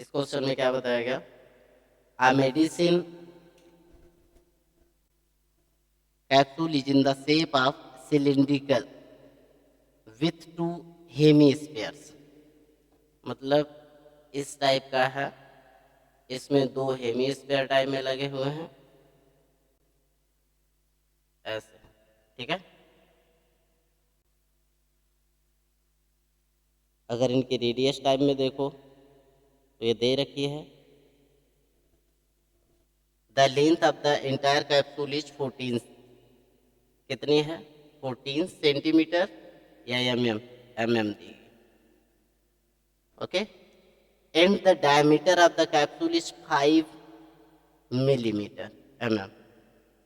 इस क्वेश्चन में क्या बताया गया, uh medicine capsule is in the shape of cylindrical with two hemispheres, मतलब इस टाइप का है, इसमें दो हेमीस्फीयर टाइप में लगे हुए हैं ऐसे, ठीक है। अगर इनके रेडियस टाइप में देखो तो ये दे रखी है, the length of the entire capsule is 14, कितनी है 14 सेंटीमीटर या एम दी, okay. And the diameter of the capsule is 5 millimetre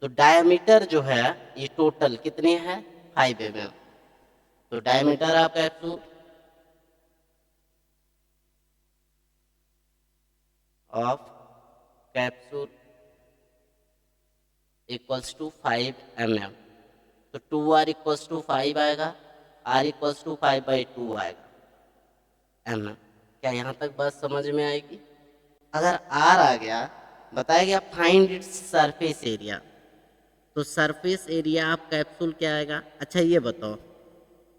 तो डायमीटर जो है ये टोटल कितनी है 5 तो diameter of capsule of capsule equals to 5 mm, तो 2r इक्वल्स टू 5 आएगा, r इक्वल्स टू 5/2 आएगा mm। क्या यहाँ तक बात समझ में आएगी? अगर r आ गया, बताया गया फाइंड इट्स सरफेस एरिया, तो सरफेस एरिया ऑफ कैप्सूल क्या आएगा? अच्छा ये बताओ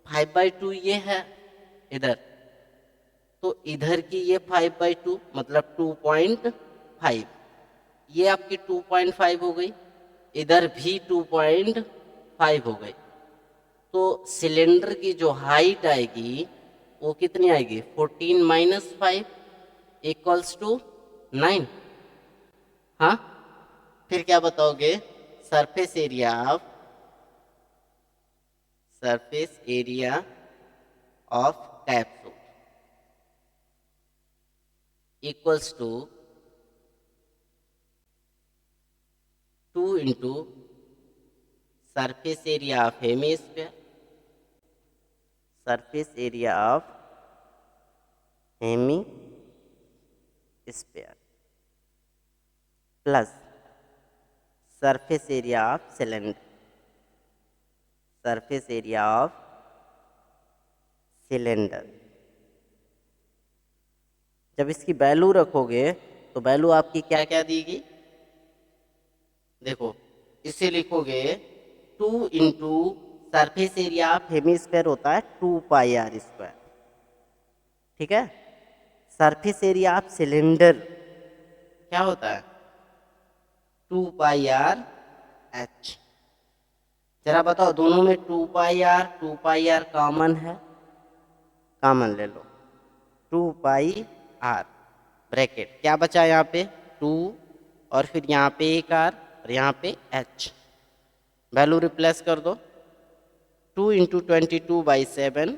5/2 ये है इधर, तो इधर की ये 5/2 मतलब 2.5, ये आपकी 2.5 हो गई, इधर भी 2.5 हो गई, तो सिलेंडर की जो हाइट आएगी वो कितनी आएगी 14 माइनस 5 इक्वल्स टू 9। हाँ, फिर क्या बताओगे? Surface area of capsule equals to 2 into surface area of hemisphere, surface area of hemisphere plus surface area of cylinder, surface area of cylinder. जब इसकी वैल्यू रखोगे तो वैल्यू आपकी क्या क्या देगी? देखो इसे लिखोगे 2 into surface area of hemisphere होता है 2πr², ठीक है। सरफेस एरिया ऑफ सिलेंडर क्या होता है 2πr/h। जरा बताओ दोनों में 2πr कॉमन है, कॉमन ले लो 2πr, ब्रैकेट क्या बचा यहाँ पे 2 और फिर यहाँ पे एक r और यहाँ पे h, वैल्यू रिप्लेस कर दो 2 इंटू 22/7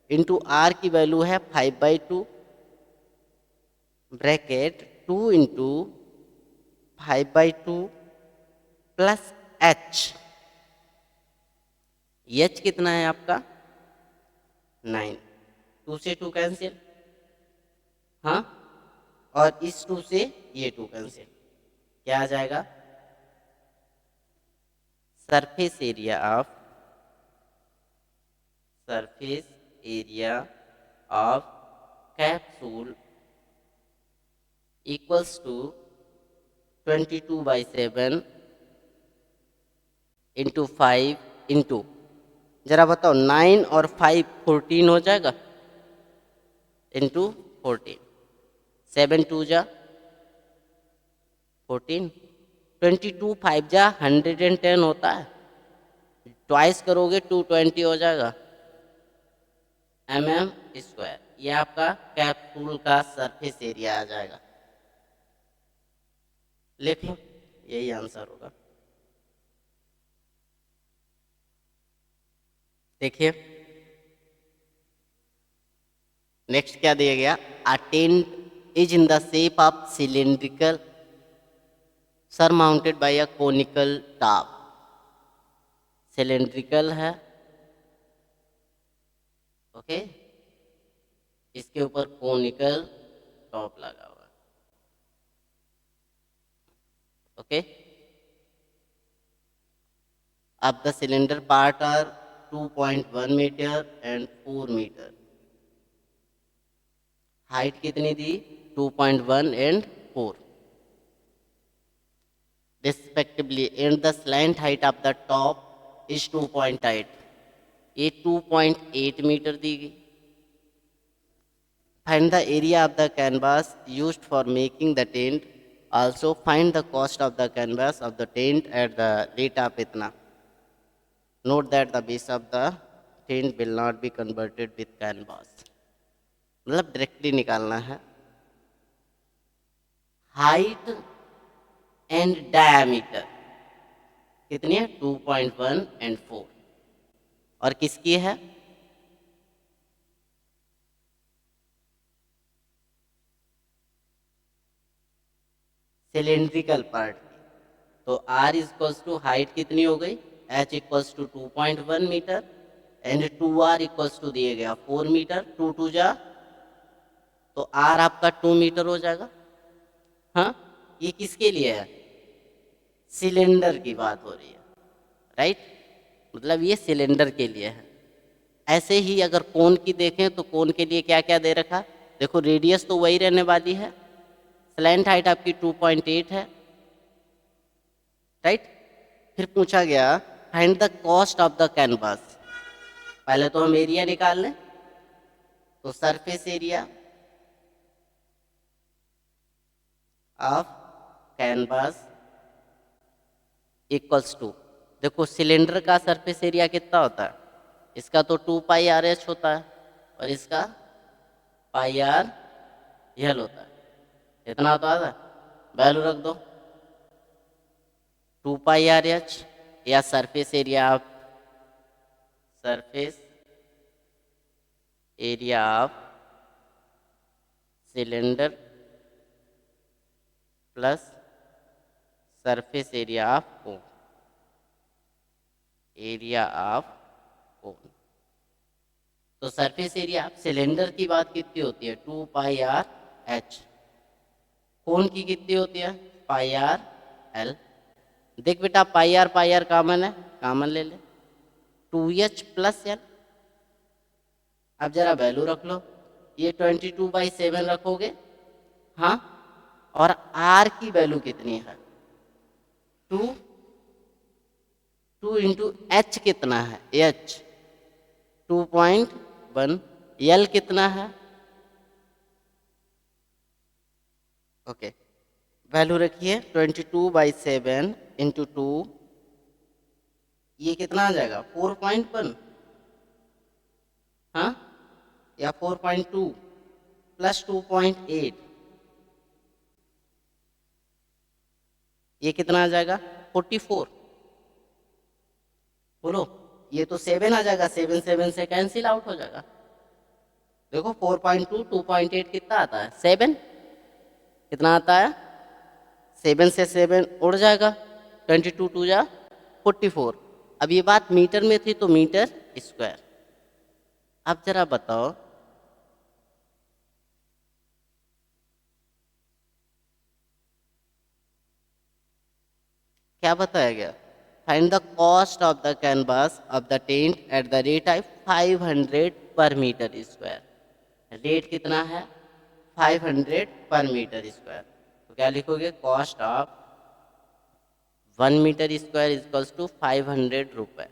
इंटू r की वैल्यू है 5/2, bracket 2 into 5/2 plus h, h कितना है आपका 9, 2 से 2 कैंसिल, हाँ, और इस 2 से ये 2 कैंसिल, क्या आ जाएगा surface area of capsule equals to 22/7 into 5 into, जरा बताओ 9 और 5 14 हो जाएगा, इंटू 14, 7 2 जा 14, 22 5 जा 110 होता है, ट्वाइस करोगे 220 हो जाएगा mm²। ये आपका कैप्सूल का सरफेस एरिया आ जाएगा, लिखो यही आंसर होगा। देखिए नेक्स्ट क्या दिया गया, a tent is in the shape of cylindrical surmounted by a conical top, cylindrical है, ओके, इसके ऊपर कोनिकल टॉप लगा हुआ है, ओके। अब the cylinder part are 2.1 metre and 4 metre, height कितनी दी 2.1 and 4 respectively, and the slant height of the top is 2.8. ये 2.8 मीटर दी गई. Find the area of the canvas used for making the tent. Also find the cost of the canvas of the tent at the rate of इतना. Note that the base of the tent will not be converted with canvas. मतलब directly निकालना है. Height and diameter कितनी है? 2.1 and 4. और किसकी है? Cylindrical part की. तो आर इक्वल्स टू हाइट कितनी हो गई? H equals to 2.1 metre and 2r equals to दिए गया 4 मीटर. 2 2 जा तो आर आपका 2 मीटर हो जाएगा. हाँ, ये किसके लिए है? सिलेंडर की बात हो रही है, राइट. मतलब ये सिलेंडर के लिए है. ऐसे ही अगर कोन की देखें तो कोन के लिए क्या क्या दे रखा? देखो रेडियस तो वही रहने वाली है. स्लैंट हाइट आपकी 2.8 है, राइट. फिर पूछा गया find the cost of the canvas. पहले तो हम एरिया निकाल लें. तो surface area of canvas equals to, देखो सिलेंडर का सरफेस एरिया कितना होता है? इसका तो 2πr/h होता है और इसका πr/l होता है. इतना होता है, वैल्यू रख दो. 2πr/h या surface area of cylinder plus surface area of cone. तो सरफेस एरिया ऑफ सिलेंडर की बात कितनी होती है? 2πr/h. कोन की कितनी होती है? πr/l. देख बेटा πr कॉमन है, कॉमन ले ले. 2h plus l. अब जरा वैल्यू रख लो. ये 22/7 रखोगे. हाँ, और r की वैल्यू कितनी है? 2 इंटू एच कितना है? h 2.1. l कितना है? ओके, वैल्यू रखिए 22/7 इंटू 2. ये कितना आ जाएगा? 4.1. हाँ, या 4.2 प्लस 2.8. ये कितना आ जाएगा? 44. बोलो, ये तो 7 आ जाएगा. 7 7 से कैंसिल आउट हो जाएगा. देखो 4.2 2.8 कितना आता है? 7. कितना आता है? 7 से 7 उड़ जाएगा. 22 2 जा 44. अब ये बात मीटर में थी तो मीटर स्क्वायर. अब जरा बताओ क्या बताया गया? Find the cost of the canvas of the tent at the rate of 500 पर मीटर स्क्वायर. रेट कितना है? 500 पर मीटर स्क्वायर. तो क्या लिखोगे? Cost of 1 metre square equals to 500 रुपए.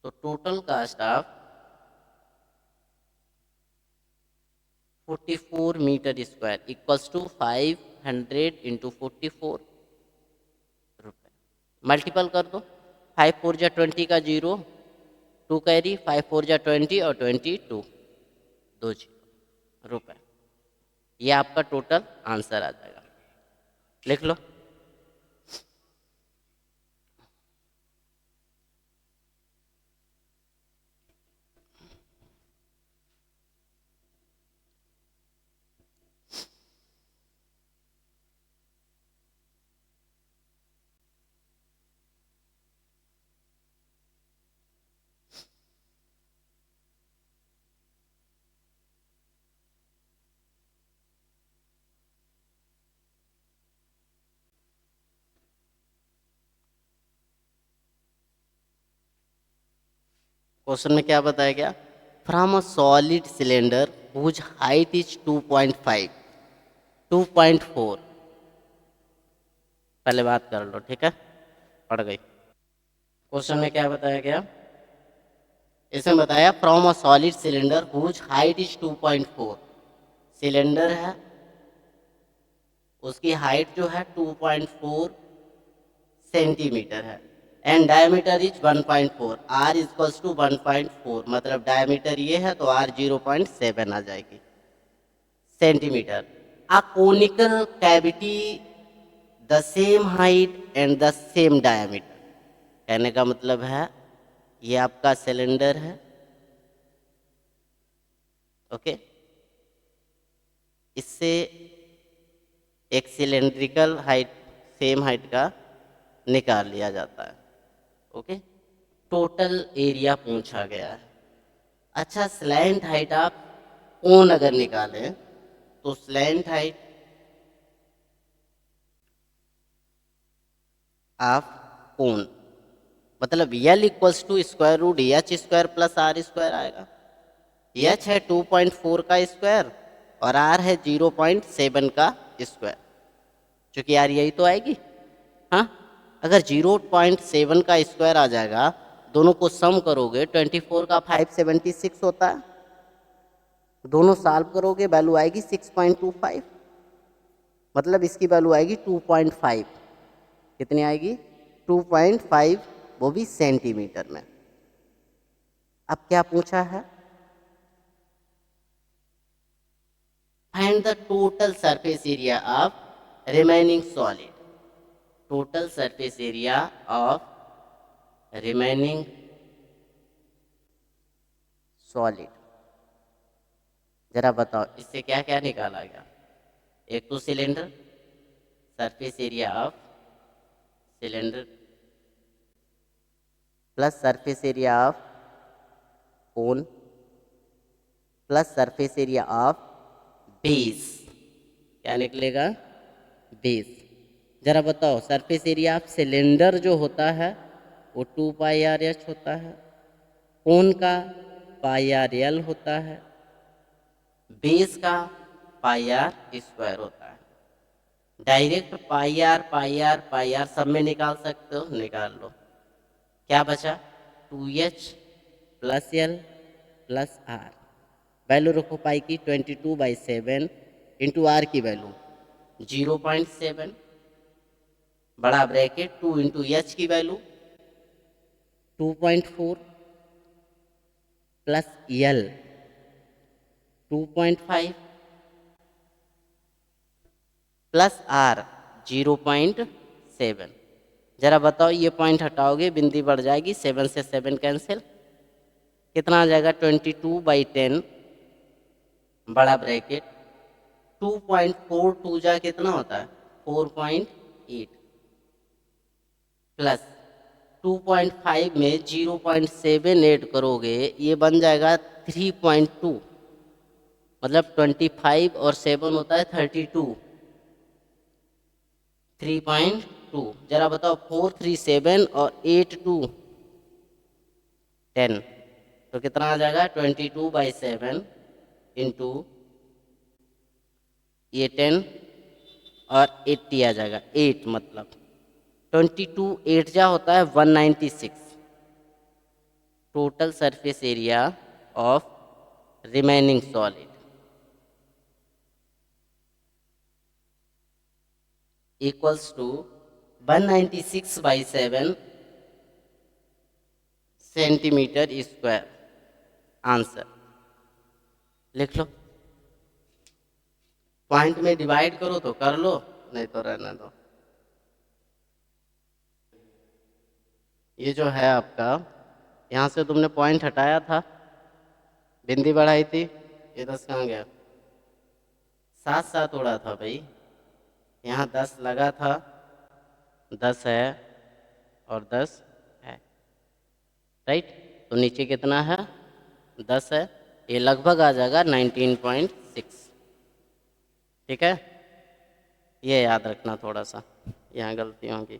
तो total cost of 44 metre square equals to 500 into 44 रुपए. मल्टीपल कर दो. 5 4 जा 20 का 0, 2 कैरी, 5 4 जा 20 और 22 2 रुपए. ये आपका टोटल आंसर आ जाएगा. लिख लो. क्वेश्चन में क्या बताया गया? From a solid cylinder whose height is 2.5, 2.4, पहले बात कर लो, ठीक है, पढ़ गई। क्वेश्चन में क्या बताया गया, इसमें बताया from a solid cylinder whose height is 2.4, cylinder है उसकी हाइट जो है 2.4 सेंटीमीटर है and diameter is 1.4, R equals to 1.4, मतलब डायमीटर ये है तो आर 0.7 आ जाएगी centimetre. A conical cavity the same height and the same diameter, कहने का मतलब है ये आपका सिलेंडर है, ओके, इससे एक सिलेंड्रिकल हाइट सेम हाइट का निकाल लिया जाता है, ओके। टोटल एरिया पूछा गया है। अच्छा, स्लैंट हाइट आप कोन अगर निकालें तो स्लैंट हाइट ऑफ कोन मतलब L equals to square root H square plus R square आएगा। एच है 2.4 का स्क्वायर और आर है 0.7 का स्क्वायर, चूंकि यार यही तो आएगी। हाँ, अगर 0.7 का स्क्वायर आ जाएगा, दोनों को सम करोगे 24 का 576 होता है, दोनों सॉल्व करोगे वैल्यू आएगी 6.25, मतलब इसकी वैल्यू आएगी 2.5, कितनी आएगी 2.5, वो भी सेंटीमीटर में। अब क्या पूछा है, find the total surface area of remaining solid, total surface area of remaining solid, जरा बताओ इससे क्या क्या निकाला गया। एक तो cylinder, surface area of cylinder plus surface area of cone plus surface area of base, क्या निकलेगा बेस। जरा बताओ सरफेस एरिया ऑफ सिलेंडर जो होता है वो 2πr/h होता है, कोन का πr/l होता है, बेस का πr² होता है। डायरेक्ट πr सब में निकाल सकते हो, निकाल लो। क्या बचा 2h plus l plus r, value रखो पाई की 22/7 इंटू आर की वैल्यू 0.7, बड़ा ब्रैकेट 2 इंटू एच की value 2.4 plus L 2.5 plus R 0.7। जरा बताओ ये पॉइंट हटाओगे बिंदी बढ़ जाएगी, 7 से 7 कैंसिल, कितना आ जाएगा 22/10 बड़ा ब्रैकेट 2.42 जा कितना होता है 4.8 प्लस 2.5 में 0.7 ऐड करोगे ये बन जाएगा 3.2, मतलब 25 और 7 होता है 32, 3.2। जरा बताओ 4 3 7 और 8 2 10, तो कितना आ जाएगा 22/7 इंटू ये 10 और 80 आ जाएगा 8, मतलब 22 8 जा होता है 196। Total surface area of remaining solid equals to 196/7 centimetre square. Answer लिख लो, पॉइंट में डिवाइड करो तो कर लो, नहीं तो रहने दो। ये जो है आपका, यहाँ से तुमने पॉइंट हटाया था, बिंदी बढ़ाई थी, ये 10 कहाँ गया, 7 7 उड़ा था भाई, यहाँ 10 लगा था, 10 है और 10 है, राइट। तो नीचे कितना है 10 है, ये लगभग आ जाएगा 19.6, ठीक है। ये याद रखना थोड़ा सा, यहाँ गलती होगी।